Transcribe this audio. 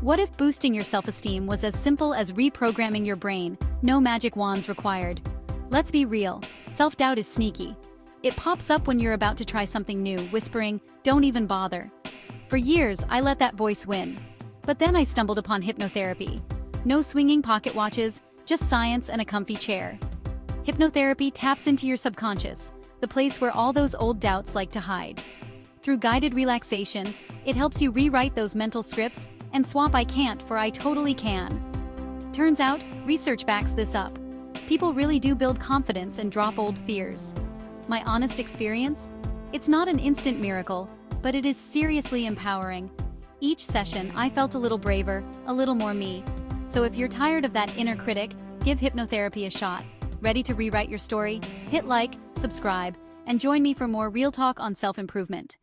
What if boosting your self-esteem was as simple as reprogramming your brain, no magic wands required? Let's be real, self-doubt is sneaky. It pops up when you're about to try something new, whispering, "Don't even bother." For years, I let that voice win. But then I stumbled upon hypnotherapy. No swinging pocket watches, just science and a comfy chair. Hypnotherapy taps into your subconscious, the place where all those old doubts like to hide. Through guided relaxation, it helps you rewrite those mental scripts and swap "I can't" for "I totally can." Turns out, research backs this up. People really do build confidence and drop old fears. My honest experience? It's not an instant miracle, but it is seriously empowering. Each session, I felt a little braver, a little more me. So if you're tired of that inner critic, give hypnotherapy a shot. Ready to rewrite your story? Hit like, subscribe, and join me for more real talk on self-improvement.